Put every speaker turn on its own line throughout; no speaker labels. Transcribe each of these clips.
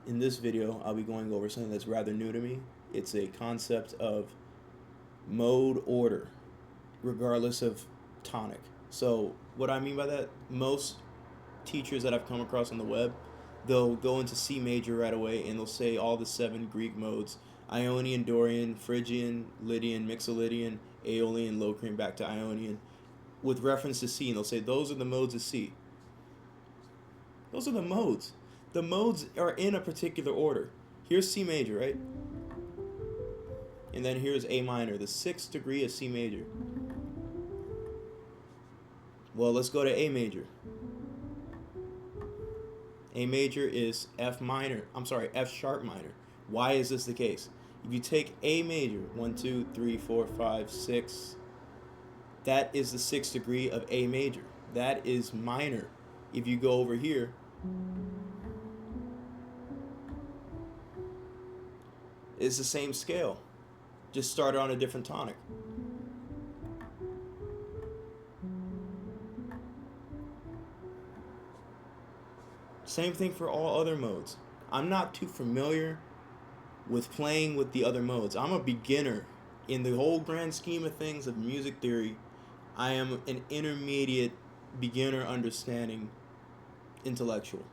In this video, I'll be going over something that's rather new to me. It's a concept of mode order, regardless of tonic. So, what I mean by that, most teachers that I've come across on the web, they'll go into C major right away and they'll say all the 7 Greek modes: Ionian, Dorian, Phrygian, Lydian, Mixolydian, Aeolian, Locrian, back to Ionian, with reference to C, and they'll say those are the modes of C. Those are the modes. The modes are in a particular order. Here's C major, right? And then here's A minor, the 6th degree of C major. Well, let's go to A major. A major is F minor. I'm sorry, F sharp minor. Why is this the case? If you take A major, 1, 2, 3, 4, 5, 6, that is the 6th degree of A major. That is minor. If you go over here, it's the same scale, just started on a different tonic. Same thing for all other modes. I'm not too familiar with playing with the other modes. I'm a beginner in the whole grand scheme of things of music theory. I am an intermediate beginner understanding intellectual,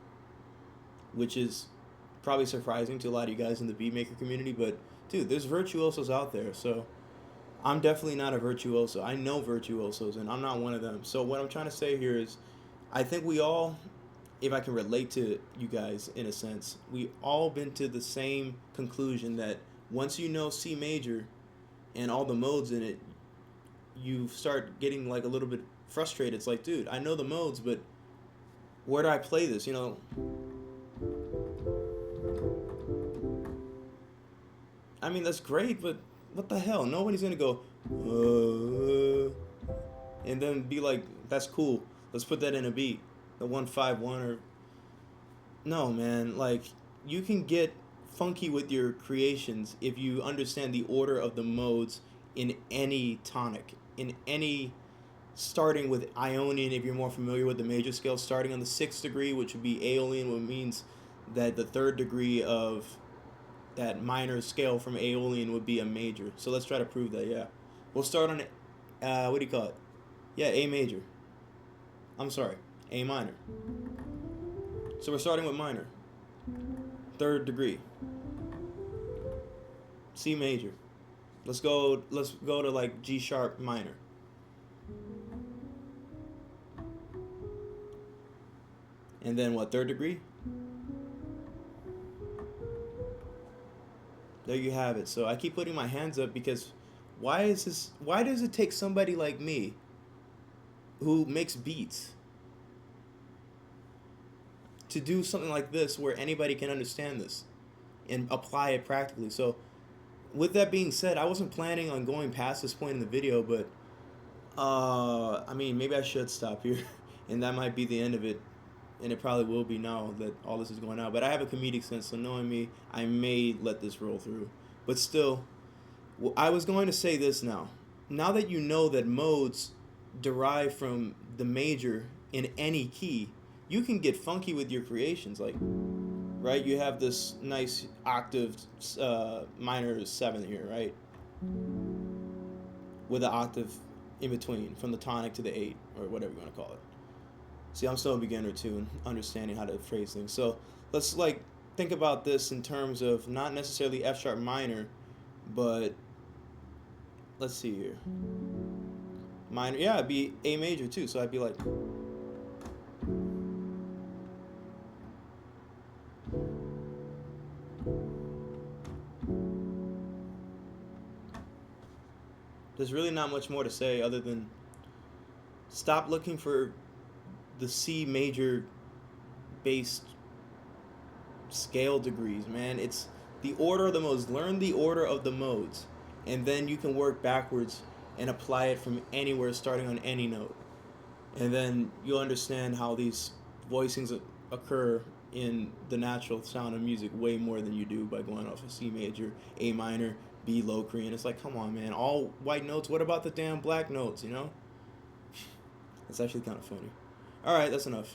which is probably surprising to a lot of you guys in the beatmaker community, but dude, there's virtuosos out there. So I'm definitely not a virtuoso. I know virtuosos and I'm not one of them. So what I'm trying to say here is, I think we all, if I can relate to you guys in a sense, we all been to the same conclusion that once you know C major and all the modes in it, you start getting like a little bit frustrated. It's like, dude, I know the modes, but where do I play this? You know, I mean, that's great, but what the hell? Nobody's gonna go, and then be like, that's cool. Let's put that in a beat, the 1-5-1 or no, man. Like, you can get funky with your creations if you understand the order of the modes in any tonic, in any, starting with Ionian, if you're more familiar with the major scale, starting on the 6th degree, which would be Aeolian, which means that the 3rd degree of that minor scale from Aeolian would be a major. So let's try to prove that. Yeah, we'll start on what do you call it? Yeah, A major. I'm sorry, A minor. So we're starting with minor, 3rd degree, C major. Let's go to like G sharp minor. And then what, 3rd degree? There you have it. So I keep putting my hands up because why does it take somebody like me who makes beats to do something like this where anybody can understand this and apply it practically? So with that being said, I wasn't planning on going past this point in the video, but I mean, maybe I should stop here and that might be the end of it. And it probably will be now that all this is going out. But I have a comedic sense, so knowing me, I may let this roll through. But still, I was going to say this now. Now that you know that modes derive from the major in any key, you can get funky with your creations. Like, right, you have this nice octave minor 7th here, right? With an octave in between, from the tonic to the 8, or whatever you want to call it. See, I'm still a beginner too in understanding how to phrase things. So let's like think about this in terms of not necessarily F sharp minor, but let's see here. Minor, yeah, it'd be A major too. So I'd be like, there's really not much more to say other than stop looking for the C major based scale degrees, man. It's the order of the modes. Learn the order of the modes, and then you can work backwards and apply it from anywhere, starting on any note. And then you'll understand how these voicings occur in the natural sound of music way more than you do by going off of C major, A minor, B Locrian. It's like, come on, man. All white notes. What about the damn black notes, you know? It's actually kind of funny. All right, that's enough.